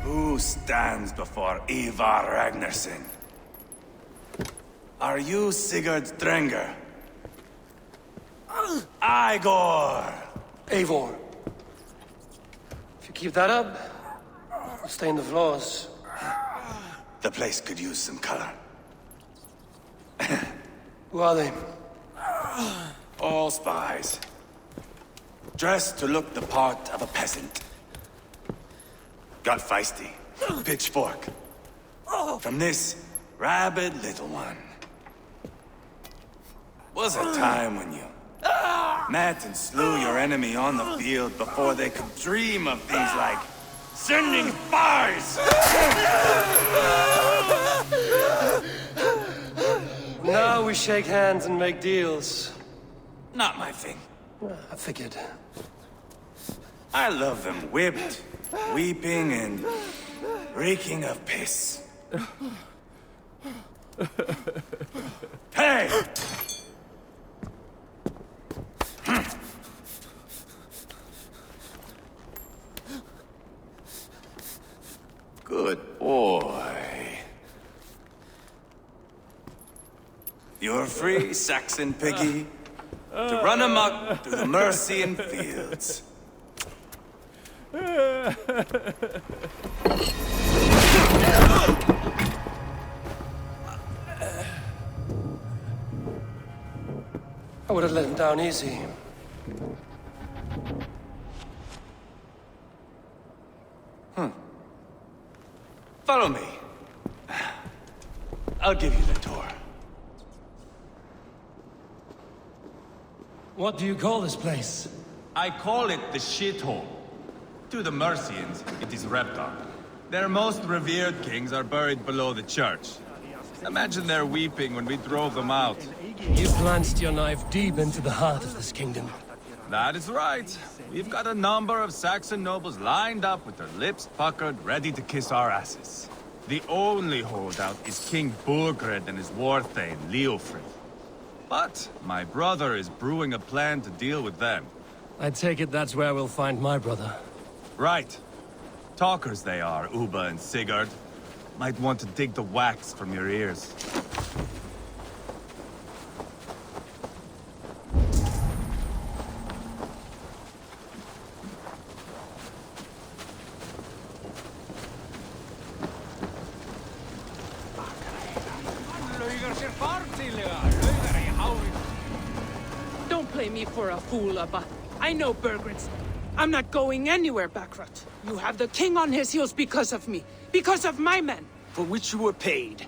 Who stands before Ivar Ragnarsson? Are you Sigurd Drenger? Igor! Eivor. If you keep that up, you'll stain the floors. The place could use some color. Who are they? All spies. Dressed to look the part of a peasant. Got feisty. Pitchfork. From this rabid little one. Was a time when you met and slew your enemy on the field before they could dream of things like sending spies! Now we shake hands and make deals. Not my thing. I figured. I love them whipped, weeping, and reeking of piss. Hey! Good boy. You're free, Saxon piggy, to run amok through the Mercian fields. I would have let him down easy. Follow me. I'll give you the tour. What do you call this place? I call it the shithole. To the Mercians, it is Reptar. Their most revered kings are buried below the church. Imagine their weeping when we drove them out. You plunged your knife deep into the heart of this kingdom. That is right. We've got a number of Saxon nobles lined up with their lips puckered, ready to kiss our asses. The only holdout is King Burgred and his war thane, Leofrid. But my brother is brewing a plan to deal with them. I take it that's where we'll find my brother. Right. Talkers they are, Uba and Sigurd. Might want to dig the wax from your ears. Don't play me for a fool, Abba. I know Burgred's. I'm not going anywhere, Backrot. You have the king on his heels because of me. Because of my men. For which you were paid.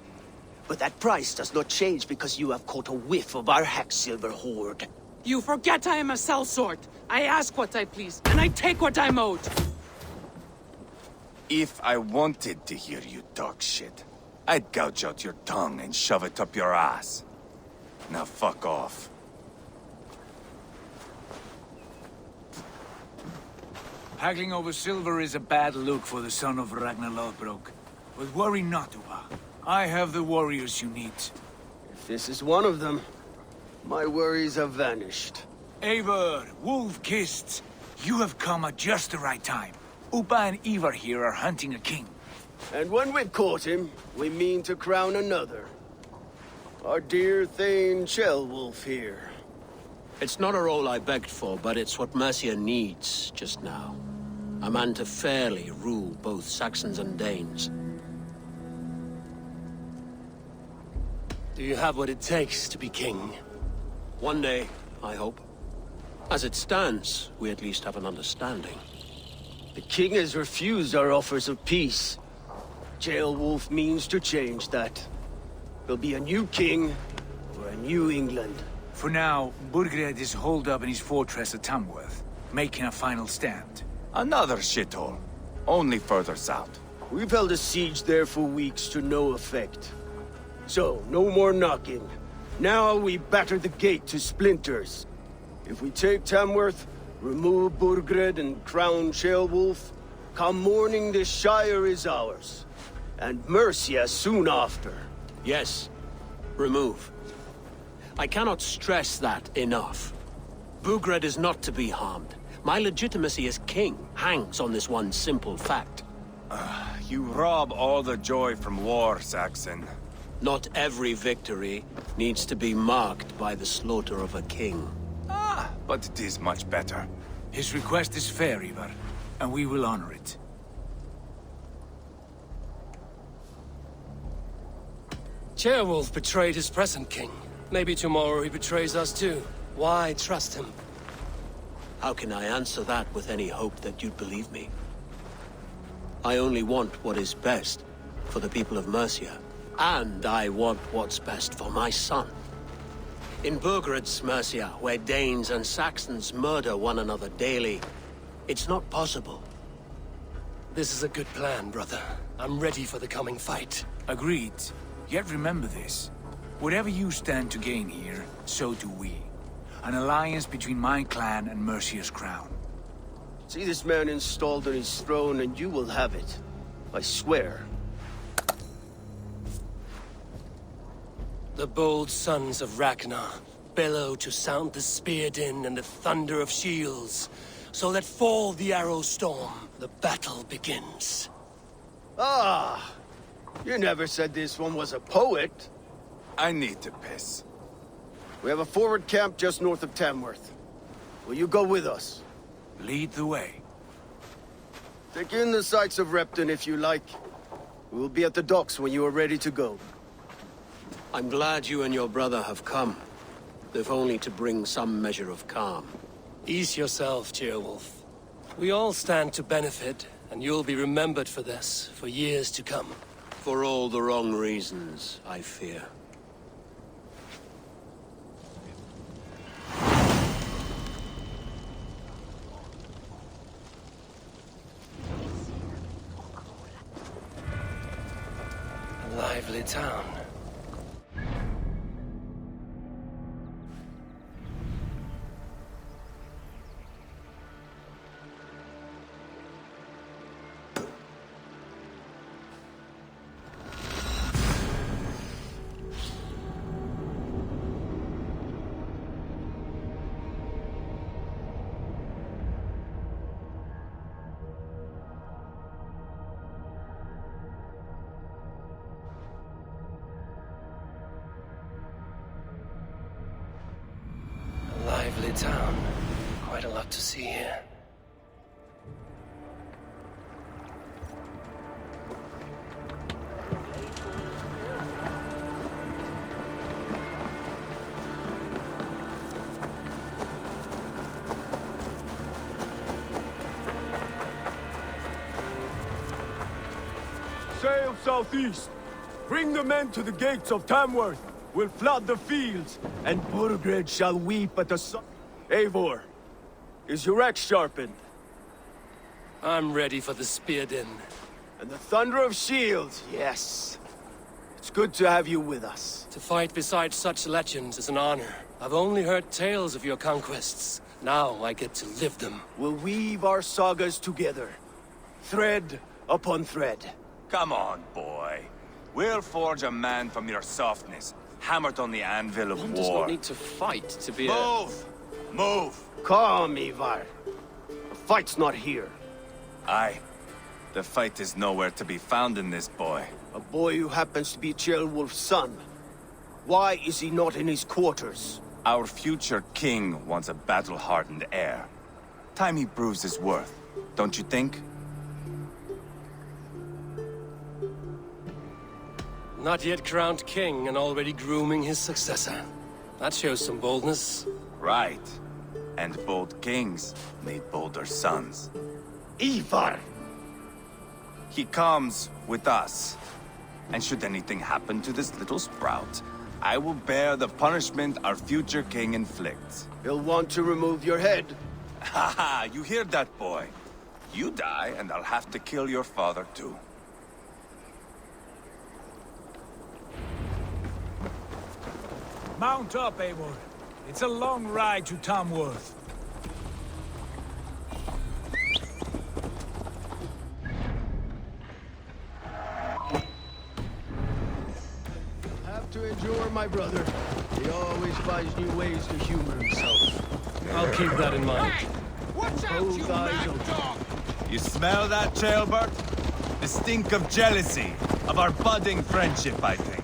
But that price does not change because you have caught a whiff of our Hacksilver hoard. You forget I am a sellsword. I ask what I please, and I take what I'm owed. If I wanted to hear you talk shit, I'd gouge out your tongue and shove it up your ass. Now fuck off. Haggling over silver is a bad look for the son of Ragnar Lothbrok. But worry not, Uba. I have the warriors you need. If this is one of them, my worries have vanished. Eivor, Wolf-Kissed, you have come at just the right time. Uba and Ivar here are hunting a king. And when we've caught him, we mean to crown another. Our dear Thane Ceolwulf here. It's not a role I begged for, but it's what Mercia needs just now. A man to fairly rule both Saxons and Danes. Do you have what it takes to be king? One day, I hope. As it stands, we at least have an understanding. The king has refused our offers of peace. Ceolwulf means to change that. There'll be a new king for a new England. For now, Burgred is holed up in his fortress at Tamworth, making a final stand. Another shithole. Only further south. We've held a siege there for weeks to no effect. So, no more knocking. Now we batter the gate to splinters. If we take Tamworth, remove Burgred and crown Ceolwulf, come morning the Shire is ours. And Mercia soon after. Yes, remove. I cannot stress that enough. Burgred is not to be harmed. My legitimacy as king hangs on this one simple fact. You rob all the joy from war, Saxon. Not every victory needs to be marked by the slaughter of a king. But it is much better. His request is fair, Ivar, and we will honor it. Ceolwulf betrayed his present king. Maybe tomorrow he betrays us too. Why trust him? How can I answer that with any hope that you'd believe me? I only want what is best for the people of Mercia. And I want what's best for my son. In Burgred's Mercia, where Danes and Saxons murder one another daily, it's not possible. This is a good plan, brother. I'm ready for the coming fight. Agreed. Yet remember this. Whatever you stand to gain here, so do we. An alliance between my clan and Mercia's crown. See this man installed on his throne and you will have it. I swear. The bold sons of Ragnar bellow to sound the spear din and the thunder of shields, so that fall the arrow storm, the battle begins. Ah! You never said this one was a poet. I need to piss. We have a forward camp just north of Tamworth. Will you go with us? Lead the way. Take in the sights of Repton if you like. We will be at the docks when you are ready to go. I'm glad you and your brother have come, if only to bring some measure of calm. Ease yourself, Ceolwulf. We all stand to benefit, and you'll be remembered for this, for years to come. For all the wrong reasons, I fear. A lively town. Lively town. Quite a lot to see here. Sail southeast. Bring the men to the gates of Tamworth. We'll flood the fields, and Burgred shall weep at the sun. Eivor, is your axe sharpened? I'm ready for the spear din. And the thunder of shields, yes. It's good to have you with us. To fight beside such legends is an honor. I've only heard tales of your conquests. Now I get to live them. We'll weave our sagas together, thread upon thread. Come on, boy. We'll forge a man from your softness, hammered on the anvil of One war. does not need to fight to be Move! Move! Calm, Ivar. The fight's not here. Aye. The fight is nowhere to be found in this boy. A boy who happens to be Ceolwulf's son. Why is he not in his quarters? Our future king wants a battle-hardened heir. Time he proves his worth, don't you think? Not yet crowned king and already grooming his successor. That shows some boldness. Right. And bold kings need bolder sons. Ivar! He comes with us. And should anything happen to this little sprout, I will bear the punishment our future king inflicts. He'll want to remove your head. Haha, you hear that, boy? You die, and I'll have to kill your father, too. Mount up, Eivor. It's a long ride to Tamworth. Have to endure, my brother. He always finds new ways to humor himself. I'll keep that in mind. Watch out, you Both eyes mad open. dog! You smell that, Ceolbert? The stink of jealousy, of our budding friendship, I think.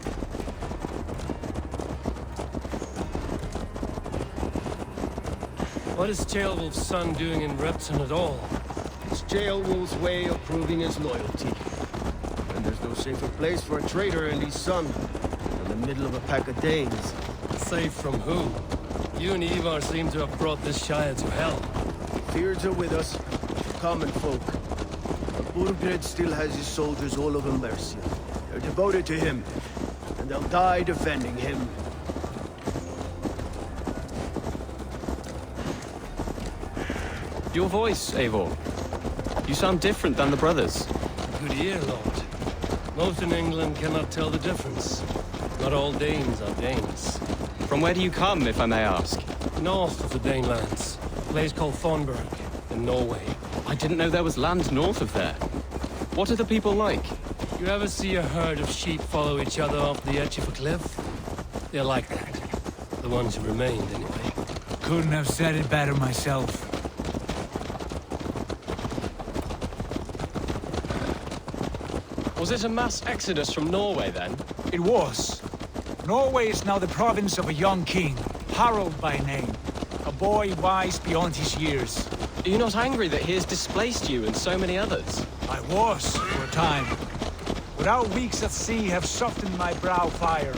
What is Ceolwulf's son doing in Repton at all? It's Ceolwulf's way of proving his loyalty. And there's no safer place for a traitor and his son than the middle of a pack of Danes. Safe from who? You and Ivar seem to have brought this Shire to hell. Fears are with us, common folk. But Burgred still has his soldiers all over Mercia. They're devoted to him, and they'll die defending him. Your voice, Eivor. You sound different than the brothers. Good ear, Lord. Most in England cannot tell the difference. Not all Danes are Danes. From where do you come, if I may ask? North of the Danelands, a place called Thornburg, in Norway. I didn't know there was land north of there. What are the people like? You ever see a herd of sheep follow each other off the edge of a cliff? They're like that. The ones who remained, anyway. Couldn't have said it better myself. Was it a mass exodus from Norway, then? It was. Norway is now the province of a young king, Harald by name. A boy wise beyond his years. Are you not angry that he has displaced you and so many others? I was, for a time. But our weeks at sea have softened my brow fire.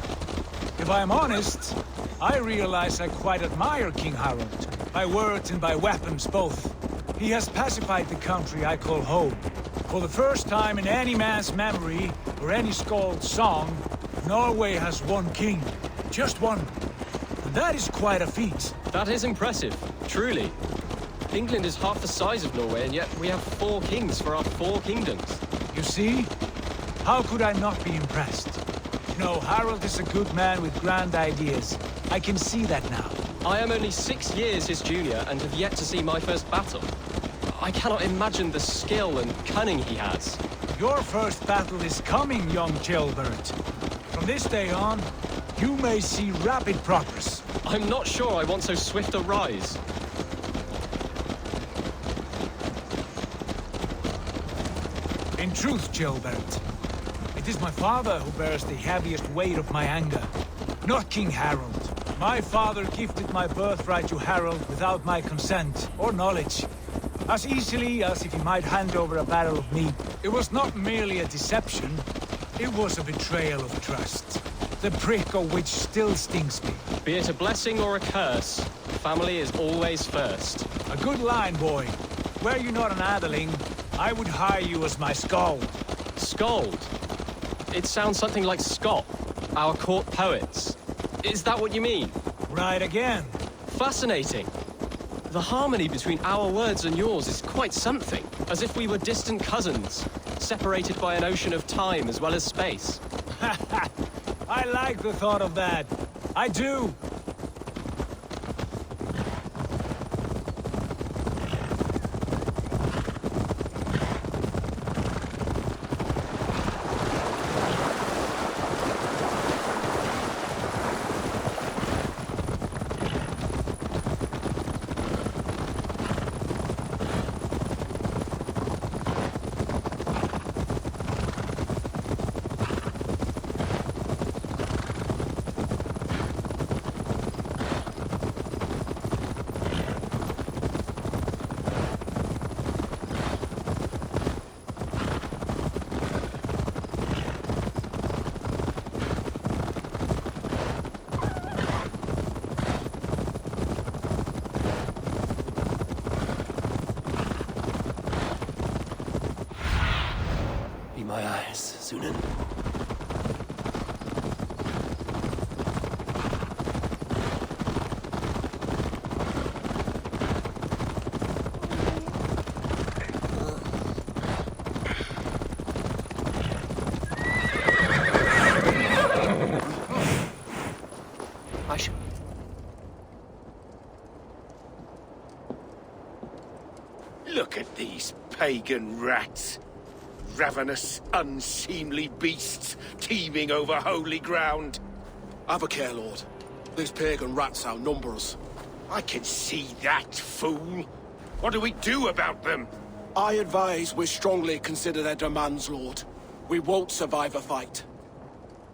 If I am honest, I realize I quite admire King Harald. By words and by weapons, both. He has pacified the country I call home. For the first time in any man's memory, or any skald's song, Norway has one king. Just one. And that is quite a feat. That is impressive, truly. England is half the size of Norway, and yet we have 4 kings for our 4 kingdoms. You see? How could I not be impressed? No, Harald is a good man with grand ideas. I can see that now. I am only 6 years his junior and have yet to see my first battle. I cannot imagine the skill and cunning he has. Your first battle is coming, young Ceolbert. From this day on, you may see rapid progress. I'm not sure I want so swift a rise. In truth, Ceolbert, it is my father who bears the heaviest weight of my anger, not King Harald. My father gifted my birthright to Harald without my consent or knowledge. As easily as if he might hand over a barrel of meat. It was not merely a deception, it was a betrayal of trust. The prick of which still stings me. Be it a blessing or a curse, family is always first. A good line, boy. Were you not an atheling, I would hire you as my skald. Skald? It sounds something like Scott, our court poets. Is that what you mean? Right again. Fascinating. The harmony between our words and yours is quite something. As if we were distant cousins, separated by an ocean of time as well as space. I like the thought of that. I do. Be my eyes, Sunan. I should... Look at these pagan rats. Ravenous, unseemly beasts teeming over holy ground. Have a care, Lord. These pagan rats outnumber us. I can see that, fool. What do we do about them? I advise we strongly consider their demands, Lord. We won't survive a fight.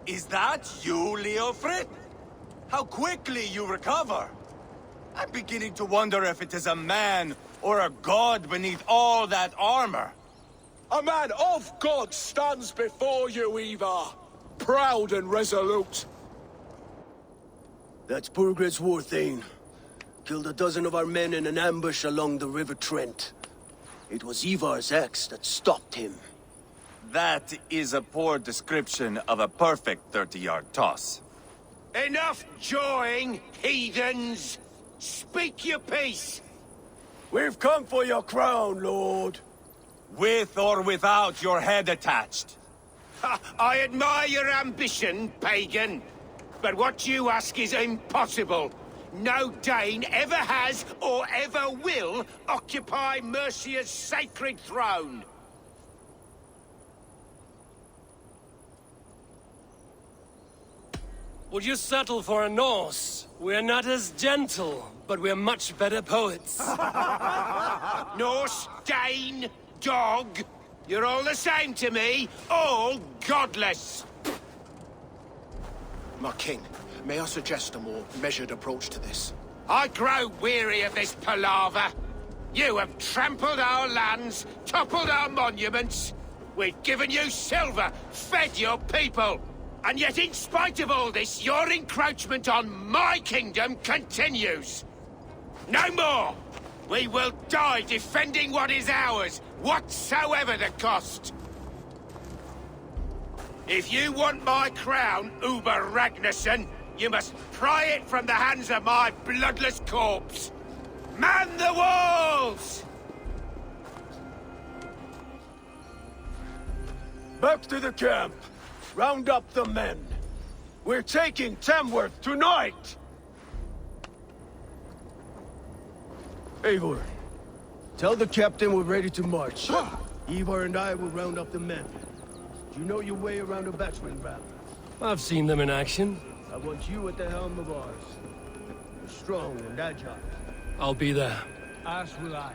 Is that you, Leofrid? How quickly you recover! I'm beginning to wonder if it is a man or a god beneath all that armor. A man of God stands before you, Ivar. Proud and resolute. That's Burgred's Warthane. Killed a dozen of our men in an ambush along the River Trent. It was Ivar's axe that stopped him. That is a poor description of a perfect 30-yard toss. Enough jawing, heathens! Speak your piece! We've come for your crown, Lord. With or without your head attached. Ha, I admire your ambition, pagan. But what you ask is impossible. No Dane ever has or ever will occupy Mercia's sacred throne. Would you settle for a Norse? We're not as gentle, but we're much better poets. Norse, Dane, dog. You're all the same to me. All godless. My king, may I suggest a more measured approach to this? I grow weary of this palaver. You have trampled our lands, toppled our monuments. We've given you silver, fed your people. And yet, in spite of all this, your encroachment on my kingdom continues. No more! We will die defending what is ours, whatsoever the cost. If you want my crown, Uber Ragnarsson, you must pry it from the hands of my bloodless corpse. Man the walls! Back to the camp. Round up the men. We're taking Tamworth tonight! Eivor, tell the captain we're ready to march. Eivor and I will round up the men. You know your way around a battering ram. I've seen them in action. I want you at the helm of ours. You're strong and agile. I'll be there. As will I.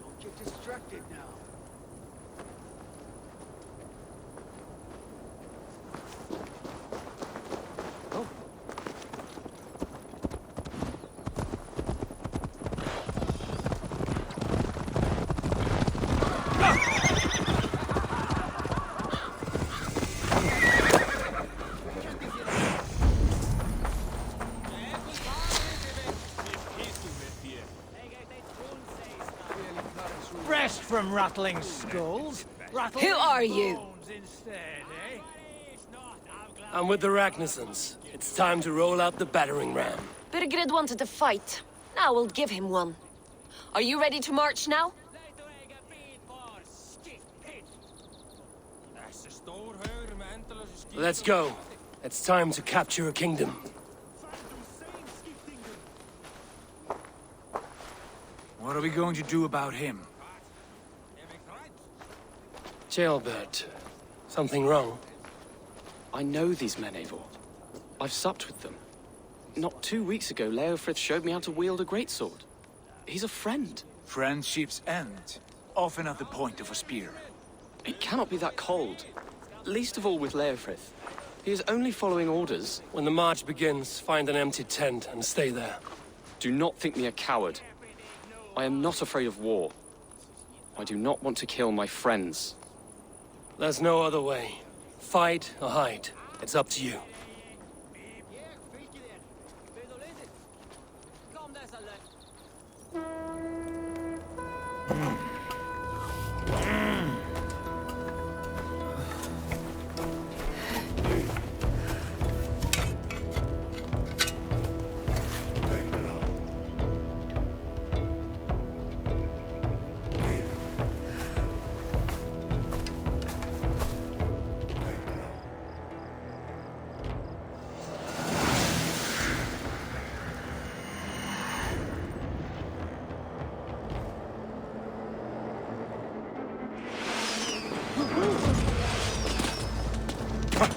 Don't get distracted now. Rest from rattling skulls. Rattle Who are you? bones instead, eh? I'm with the Ragnarssons. It's time to roll out the battering ram. Burgred wanted to fight. Now we'll give him one. Are you ready to march now? Let's go. It's time to capture a kingdom. What are we going to do about him? Jailbird. Something wrong? I know these men, Eivor. I've supped with them. Not 2 weeks ago, Leofrith showed me how to wield a greatsword. He's a friend. Friendships end, often at the point of a spear. It cannot be that cold. Least of all with Leofrith. He is only following orders. When the march begins, find an empty tent and stay there. Do not think me a coward. I am not afraid of war. I do not want to kill my friends. There's no other way. Fight or hide. It's up to you.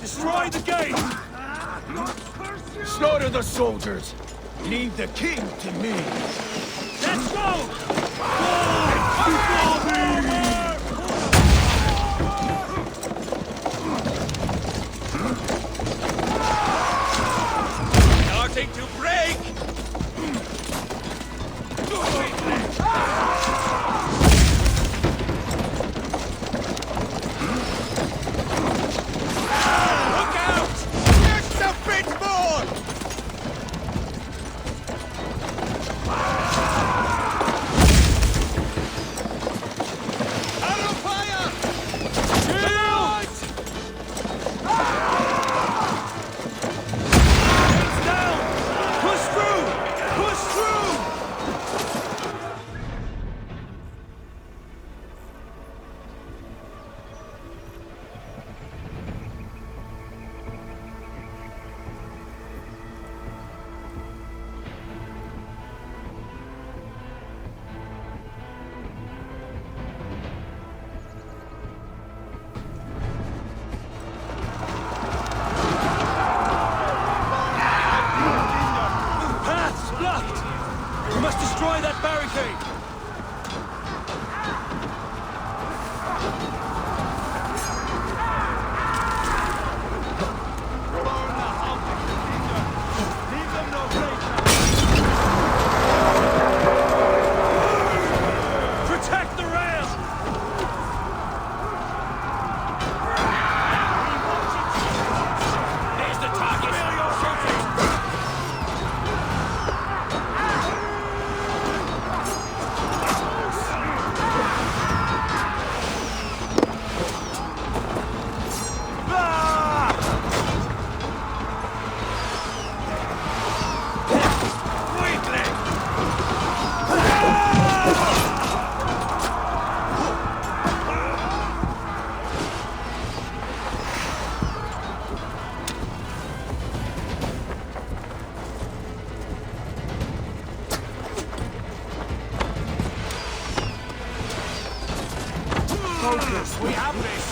Destroy the gate! Slaughter the soldiers! Leave the king to me! Let's go! Starting to break! Look out! Just a bit more! Out of fire! Shield! It's down! Push through! Push through! Path's blocked! We must destroy that barricade! Protect the rail! There's the target! Focus! We have this!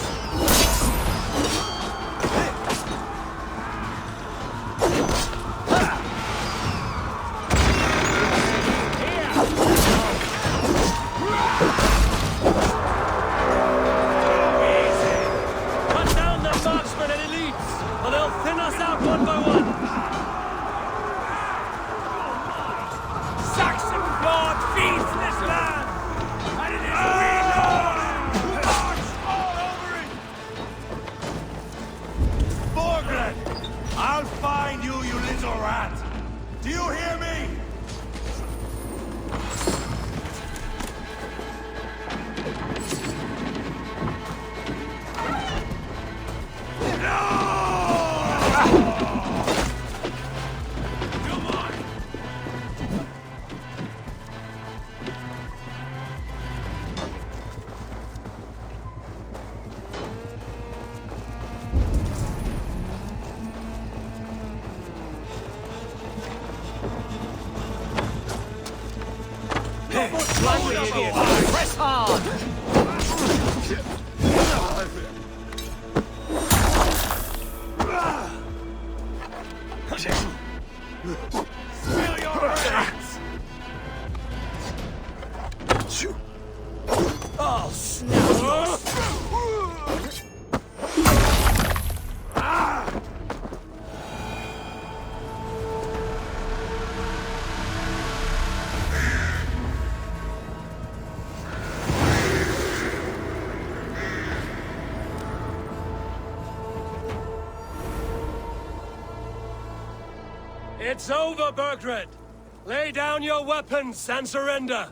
Cut down the marksmen and elites, or they'll thin us out one by one! Saxon blood feeds this land! And it is we Lord! March all over it! Borgred! I'll find you, you little rat! Do you hear me? Come on! Gladly, idiot! Press hard! Feel your hands! I'll snap your It's over, Burgred! Lay down your weapons and surrender!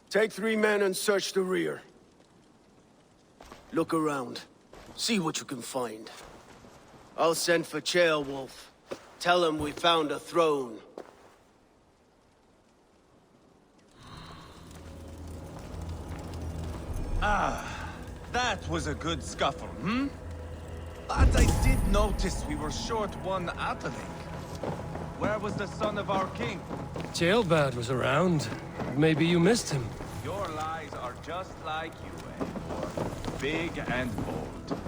Take 3 men and search the rear. Look around. See what you can find. I'll send for Ceolwulf. Tell him we found a throne. That was a good scuffle, hmm? But I did notice we were short one atheling. Where was the son of our king? Jailbird was around. Maybe you missed him. Your lies are just like you, Eivor. Big and bold.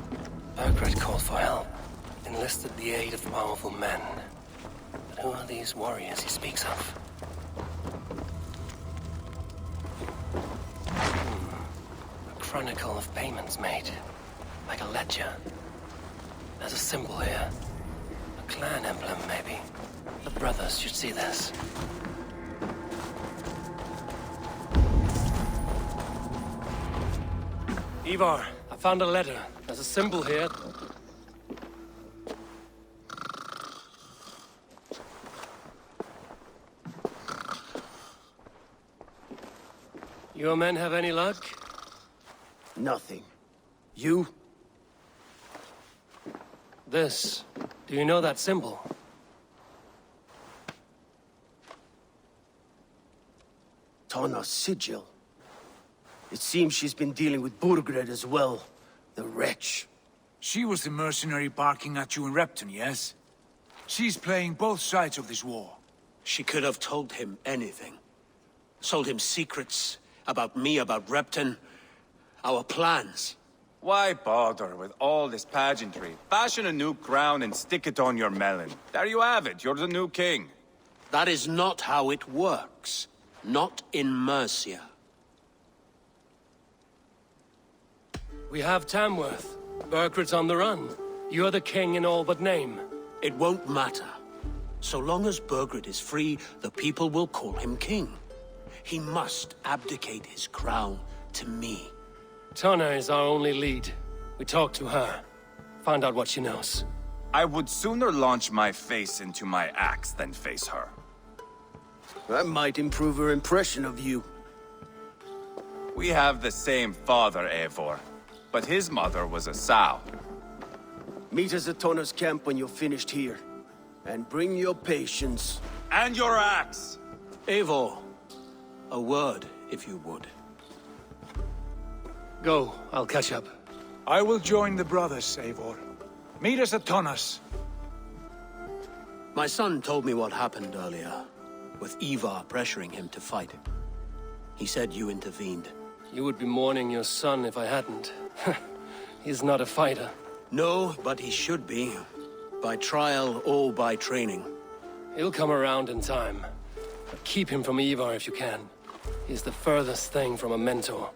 Burgred called for help. Enlisted the aid of powerful men. But who are these warriors he speaks of? A chronicle of payments made. Like a ledger. There's a symbol here. A clan emblem, maybe. The brothers should see this. Ivar, I found a letter. There's a symbol here. Your men have any luck? Nothing. You? This. Do you know that symbol? Tana's sigil. It seems she's been dealing with Burgred as well. The wretch. She was the mercenary barking at you in Repton, yes? She's playing both sides of this war. She could have told him anything. Sold him secrets about me, about Repton, our plans. Why bother with all this pageantry? Fashion a new crown and stick it on your melon. There you have it, you're the new king. That is not how it works. Not in Mercia. We have Tamworth. Burgred's on the run. You're the king in all but name. It won't matter. So long as Burgred is free, the people will call him king. He must abdicate his crown to me. Tana is our only lead. We talk to her. Find out what she knows. I would sooner launch my face into my axe than face her. That might improve her impression of you. We have the same father, Eivor. But his mother was a sow. Meet us at Tana's camp when you're finished here. And bring your patience. And your axe! Eivor, a word, if you would. Go, I'll catch up. I will join the brothers, Eivor. Meet us at Tonnas. My son told me what happened earlier, with Ivar pressuring him to fight. He said you intervened. You would be mourning your son if I hadn't. He's not a fighter. No, but he should be. By trial or by training. He'll come around in time. But keep him from Ivar if you can. He's the furthest thing from a mentor.